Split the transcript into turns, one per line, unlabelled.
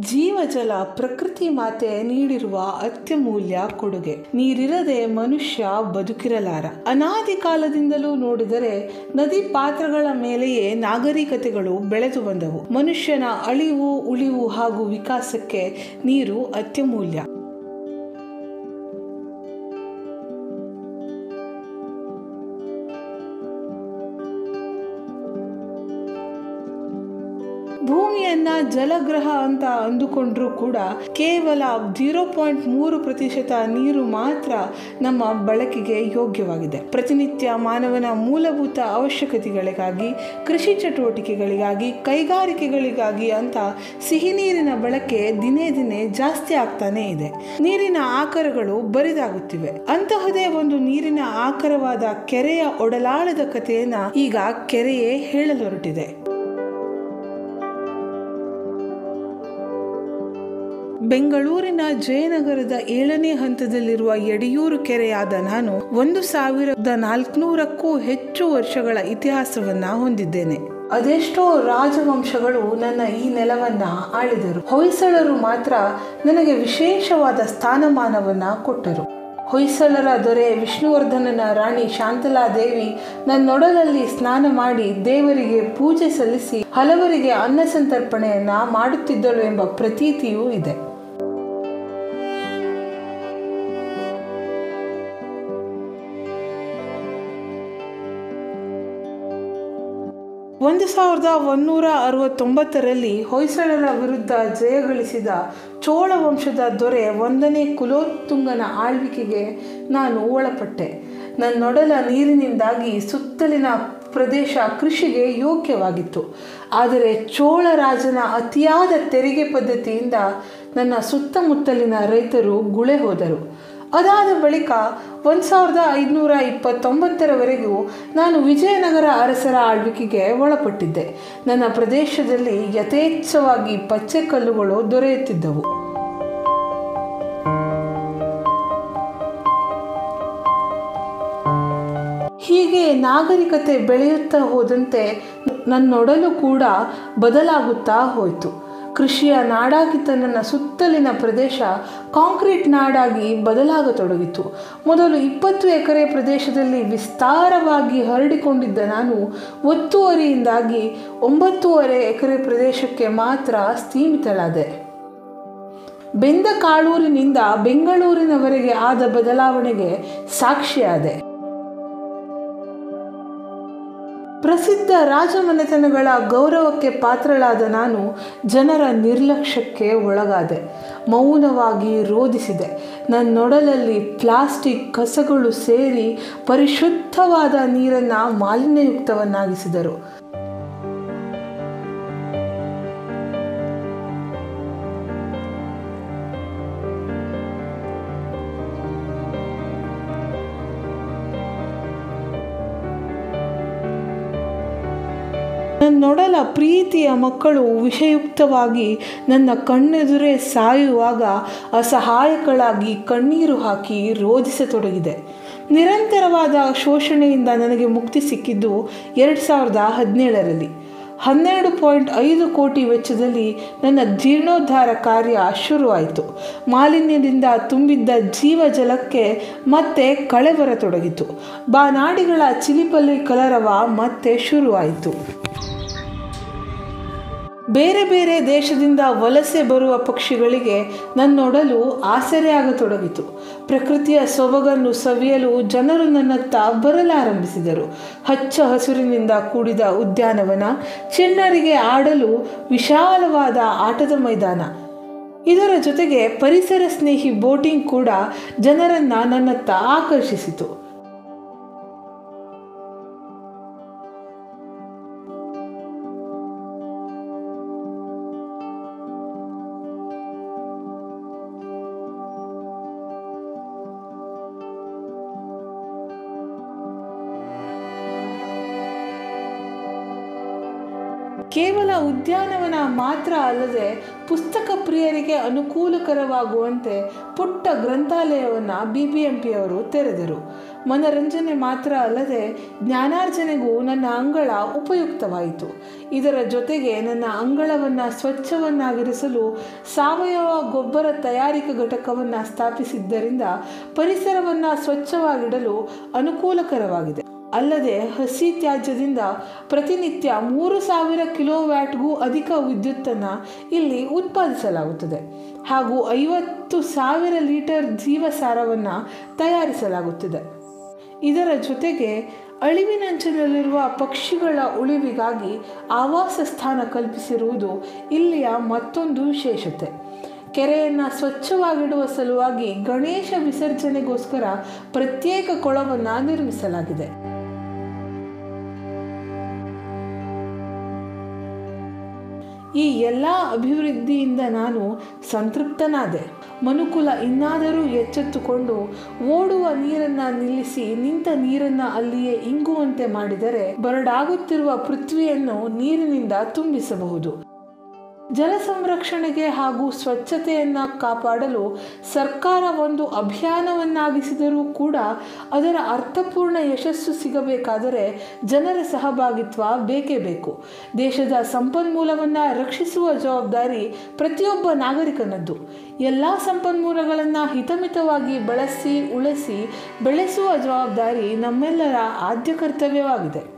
ಜೀವಜಲ ಪ್ರಕೃತಿ ಮಾತೆ ನೀಡಿರುವ ಅತ್ಯಮೂಲ್ಯ ಕೊಡುಗೆ. ನೀರಿರದೆ ಮನುಷ್ಯ ಬದುಕಿರಲಾರ. ಅನಾದಿ ಕಾಲದಿಂದಲೂ ನೋಡಿದರೆ ನದಿ ಪಾತ್ರಗಳ ಮೇಲೆಯೇ ನಾಗರಿಕತೆಗಳು ಬೆಳೆದು ಬಂದವು. ಮನುಷ್ಯನ ಅಳಿವು ಉಳಿವು ಹಾಗೂ ವಿಕಾಸಕ್ಕೆ ನೀರು ಅತ್ಯಮೂಲ್ಯ. ಭೂಮಿಯನ್ನ ಜಲಗ್ರಹ ಅಂತ ಅಂದುಕೊಂಡ್ರೂ ಕೂಡ ಕೇವಲ 0.3% ನೀರು ಮಾತ್ರ ನಮ್ಮ ಬಳಕೆಗೆ ಯೋಗ್ಯವಾಗಿದೆ. ಪ್ರತಿನಿತ್ಯ ಮಾನವನ ಮೂಲಭೂತ ಅವಶ್ಯಕತೆಗಳಿಗಾಗಿ, ಕೃಷಿ ಚಟುವಟಿಕೆಗಳಿಗಾಗಿ, ಕೈಗಾರಿಕೆಗಳಿಗಾಗಿ ಅಂತ ಸಿಹಿ ನೀರಿನ ಬಳಕೆ ದಿನೇ ದಿನೇ ಜಾಸ್ತಿ ಆಗ್ತಾನೆ ಇದೆ. ನೀರಿನ ಆಕರಗಳು ಬರಿದಾಗುತ್ತಿವೆ. ಅಂತಹದೇ ಒಂದು ನೀರಿನ ಆಕರವಾದ ಕೆರೆಯ ಒಡಲಾಳದ ಕಥೆಯನ್ನ ಈಗ ಕೆರೆಯೇ ಹೇಳಲೊರಟಿದೆ. ಬೆಂಗಳೂರಿನ ಜಯನಗರದ 7ನೇ ಹಂತದಲ್ಲಿರುವ ಯಡಿಯೂರು ಕೆರೆಯಾದ ನಾನು 1400ಕ್ಕೂ ಹೆಚ್ಚು ವರ್ಷಗಳ ಇತಿಹಾಸವನ್ನ ಹೊಂದಿದ್ದೇನೆ. ಅದೆಷ್ಟೋ ರಾಜವಂಶಗಳು ನನ್ನ ಈ ನೆಲವನ್ನ ಆಳಿದರು. ಹೊಯ್ಸಳರು ಮಾತ್ರ ನನಗೆ ವಿಶೇಷವಾದ ಸ್ಥಾನಮಾನವನ್ನ ಕೊಟ್ಟರು. ಹೊಯ್ಸಳರ ದೊರೆ ವಿಷ್ಣುವರ್ಧನನ ರಾಣಿ ಶಾಂತಲಾದೇವಿ ನನ್ನೊಡಲಲ್ಲಿ ಸ್ನಾನ ಮಾಡಿ ದೇವರಿಗೆ ಪೂಜೆ ಸಲ್ಲಿಸಿ ಹಲವರಿಗೆ ಅನ್ನ ಸಂತರ್ಪಣೆಯನ್ನ ಮಾಡುತ್ತಿದ್ದಳು ಎಂಬ ಪ್ರತೀತಿಯೂ ಇದೆ. 1169ರಲ್ಲಿ ಹೊಯ್ಸಳರ ವಿರುದ್ಧ ಜಯಗಳಿಸಿದ ಚೋಳ ವಂಶದ ದೊರೆ 1ನೇ ಕುಲೋತ್ತುಂಗನ ಆಳ್ವಿಕೆಗೆ ನಾನು ಒಳಪಟ್ಟೆ. ನನ್ನೊಡಲ ನೀರಿನಿಂದಾಗಿ ಸುತ್ತಲಿನ ಪ್ರದೇಶ ಕೃಷಿಗೆ ಯೋಗ್ಯವಾಗಿತ್ತು. ಆದರೆ ಚೋಳ ರಾಜನ ಅತಿಯಾದ ತೆರಿಗೆ ಪದ್ಧತಿಯಿಂದ ನನ್ನ ಸುತ್ತಮುತ್ತಲಿನ ರೈತರು ಗುಳೆ ಹೋದರು. ಅದಾದ ಬಳಿಕ 1529ರವರೆಗೂ ನಾನು ವಿಜಯನಗರ ಅರಸರ ಆಳ್ವಿಕೆಗೆ ಒಳಪಟ್ಟಿದ್ದೆ. ನನ್ನ ಪ್ರದೇಶದಲ್ಲಿ ಯಥೇಚ್ಛವಾಗಿ ಪಚ್ಚೆ ಕಲ್ಲುಗಳು ದೊರೆಯುತ್ತಿದ್ದವು. ಹೀಗೆ ನಾಗರಿಕತೆ ಬೆಳೆಯುತ್ತಾ ಹೋದಂತೆ ನನ್ನೊಡಲು ಕೂಡ ಬದಲಾಗುತ್ತಾ ಹೋಯಿತು. ಕೃಷಿಯ ನಾಡಾಗಿದ್ದ ನನ್ನ ಸುತ್ತಲಿನ ಪ್ರದೇಶ ಕಾಂಕ್ರೀಟ್ ನಾಡಾಗಿ ಬದಲಾಗತೊಡಗಿತು. ಮೊದಲು 20 ಎಕರೆ ಪ್ರದೇಶದಲ್ಲಿ ವಿಸ್ತಾರವಾಗಿ ಹರಡಿಕೊಂಡಿದ್ದ ನಾನು ಒತ್ತುವರಿಯಿಂದಾಗಿ 9.5 ಎಕರೆ ಪ್ರದೇಶಕ್ಕೆ ಮಾತ್ರ ಸೀಮಿತಳಾದೆ. ಬೆಂದ ಕಾಳೂರಿನಿಂದ ಬೆಂಗಳೂರಿನವರೆಗೆ ಆದ ಬದಲಾವಣೆಗೆ ಸಾಕ್ಷಿಯಾದೆ. ಪ್ರಸಿದ್ಧ ರಾಜಮನೆತನಗಳ ಗೌರವಕ್ಕೆ ಪಾತ್ರಳಾದ ನಾನು ಜನರ ನಿರ್ಲಕ್ಷ್ಯಕ್ಕೆ ಒಳಗಾದೆ. ಮೌನವಾಗಿ ರೋಧಿಸಿದೆ. ನನ್ನೊಡಲಲ್ಲಿ ಪ್ಲಾಸ್ಟಿಕ್ ಕಸಗಳು ಸೇರಿ ಪರಿಶುದ್ಧವಾದ ನೀರನ್ನು ಮಾಲಿನ್ಯಯುಕ್ತವನ್ನಾಗಿಸಿದರು. ನನ್ನೊಡಲ ಪ್ರೀತಿಯ ಮಕ್ಕಳು ವಿಷಯುಕ್ತವಾಗಿ ನನ್ನ ಕಣ್ಣೆದುರೇ ಸಾಯುವಾಗ ಅಸಹಾಯಕಳಾಗಿ ಕಣ್ಣೀರು ಹಾಕಿ ರೋಧಿಸತೊಡಗಿದೆ. ನಿರಂತರವಾದ ಶೋಷಣೆಯಿಂದ ನನಗೆ ಮುಕ್ತಿ ಸಿಕ್ಕಿದ್ದು 2017ರಲ್ಲಿ. 12.5 ಕೋಟಿ ವೆಚ್ಚದಲ್ಲಿ ನನ್ನ ಜೀರ್ಣೋದ್ಧಾರ ಕಾರ್ಯ ಶುರುವಾಯಿತು. ಮಾಲಿನ್ಯದಿಂದ ತುಂಬಿದ್ದ ಜೀವಜಲಕ್ಕೆ ಮತ್ತೆ ಕಳೆ ಬರತೊಡಗಿತು. ಬಾನಾಡಿಗಳ ಚಿಲಿಪಲ್ಲಿ ಕಲರವ ಮತ್ತೆ ಶುರುವಾಯಿತು. ಬೇರೆ ಬೇರೆ ದೇಶದಿಂದ ವಲಸೆ ಬರುವ ಪಕ್ಷಿಗಳಿಗೆ ನನ್ನೊಡಲು ಆಸರೆಯಾಗತೊಡಗಿತು. ಪ್ರಕೃತಿಯ ಸೊಬಗನ್ನು ಸವಿಯಲು ಜನರು ನನ್ನತ್ತ ಬರಲಾರಂಭಿಸಿದರು. ಹಚ್ಚ ಹಸುರಿನಿಂದ ಕೂಡಿದ ಉದ್ಯಾನವನ, ಚಿಣ್ಣರಿಗೆ ಆಡಲು ವಿಶಾಲವಾದ ಆಟದ ಮೈದಾನ, ಇದರ ಜೊತೆಗೆ ಪರಿಸರ ಸ್ನೇಹಿ ಬೋಟಿಂಗ್ ಕೂಡ ಜನರನ್ನು ನನ್ನತ್ತ ಆಕರ್ಷಿಸಿತು. ಕೇವಲ ಉದ್ಯಾನವನ ಮಾತ್ರ ಅಲ್ಲದೆ ಪುಸ್ತಕ ಪ್ರಿಯರಿಗೆ ಅನುಕೂಲಕರವಾಗುವಂತೆ ಪುಟ್ಟ ಗ್ರಂಥಾಲಯವನ್ನು BBMPಯವರು ತೆರೆದರು. ಮನರಂಜನೆ ಮಾತ್ರ ಅಲ್ಲದೆ ಜ್ಞಾನಾರ್ಜನೆಗೂ ನನ್ನ ಅಂಗಳ ಉಪಯುಕ್ತವಾಯಿತು. ಇದರ ಜೊತೆಗೆ ನನ್ನ ಅಂಗಳವನ್ನು ಸ್ವಚ್ಛವನ್ನಾಗಿರಿಸಲು ಸಾವಯವ ಗೊಬ್ಬರ ತಯಾರಿಕಾ ಘಟಕವನ್ನು ಸ್ಥಾಪಿಸಿದ್ದರಿಂದ ಪರಿಸರವನ್ನು ಸ್ವಚ್ಛವಾಗಿಡಲು ಅನುಕೂಲಕರವಾಗಿದೆ. ಅಲ್ಲದೆ ಹಸಿ ತ್ಯಾಜ್ಯದಿಂದ ಪ್ರತಿನಿತ್ಯ 3000 ಕಿಲೋವ್ಯಾಟ್ಗೂ ಅಧಿಕ ವಿದ್ಯುತ್ತನ್ನು ಇಲ್ಲಿ ಉತ್ಪಾದಿಸಲಾಗುತ್ತದೆ ಹಾಗೂ 50,000 ಲೀಟರ್ ಜೀವಸಾರವನ್ನು ತಯಾರಿಸಲಾಗುತ್ತದೆ. ಇದರ ಜೊತೆಗೆ ಅಳಿವಿನಂಚಿನಲ್ಲಿರುವ ಪಕ್ಷಿಗಳ ಉಳಿವಿಗಾಗಿ ಆವಾಸ ಸ್ಥಾನ ಕಲ್ಪಿಸಿರುವುದು ಇಲ್ಲಿಯ ಮತ್ತೊಂದು ವಿಶೇಷತೆ. ಕೆರೆಯನ್ನು ಸ್ವಚ್ಛವಾಗಿಡುವ ಸಲುವಾಗಿ ಗಣೇಶ ವಿಸರ್ಜನೆಗೋಸ್ಕರ ಪ್ರತ್ಯೇಕ ಕೊಳವನ್ನು ನಿರ್ಮಿಸಲಾಗಿದೆ. ಈ ಎಲ್ಲ ಅಭಿವೃದ್ಧಿಯಿಂದ ನಾನು ಸಂತೃಪ್ತನಾದೆ. ಮನುಕುಲ ಇನ್ನಾದರೂ ಎಚ್ಚೆತ್ತುಕೊಂಡು ಓಡುವ ನೀರನ್ನು ನಿಲ್ಲಿಸಿ ನಿಂತ ನೀರನ್ನು ಅಲ್ಲಿಯೇ ಇಂಗುವಂತೆ ಮಾಡಿದರೆ ಬರಡಾಗುತ್ತಿರುವ ಪೃಥ್ವಿಯನ್ನು ನೀರಿನಿಂದ ತುಂಬಿಸಬಹುದು. ಜಲ ಸಂರಕ್ಷಣೆಗೆ ಹಾಗೂ ಸ್ವಚ್ಛತೆಯನ್ನು ಕಾಪಾಡಲು ಸರ್ಕಾರ ಒಂದು ಅಭಿಯಾನವನ್ನಾಗಿಸಿದರೂ ಕೂಡ ಅದರ ಅರ್ಥಪೂರ್ಣ ಯಶಸ್ಸು ಸಿಗಬೇಕಾದರೆ ಜನರ ಸಹಭಾಗಿತ್ವ ಬೇಕೇ ಬೇಕು. ದೇಶದ ಸಂಪನ್ಮೂಲವನ್ನು ರಕ್ಷಿಸುವ ಜವಾಬ್ದಾರಿ ಪ್ರತಿಯೊಬ್ಬ ನಾಗರಿಕನದ್ದು. ಎಲ್ಲ ಸಂಪನ್ಮೂಲಗಳನ್ನು ಹಿತಮಿತವಾಗಿ ಬಳಸಿ ಉಳಿಸಿ ಬೆಳೆಸುವ ಜವಾಬ್ದಾರಿ ನಮ್ಮೆಲ್ಲರ ಆದ್ಯ ಕರ್ತವ್ಯವಾಗಿದೆ.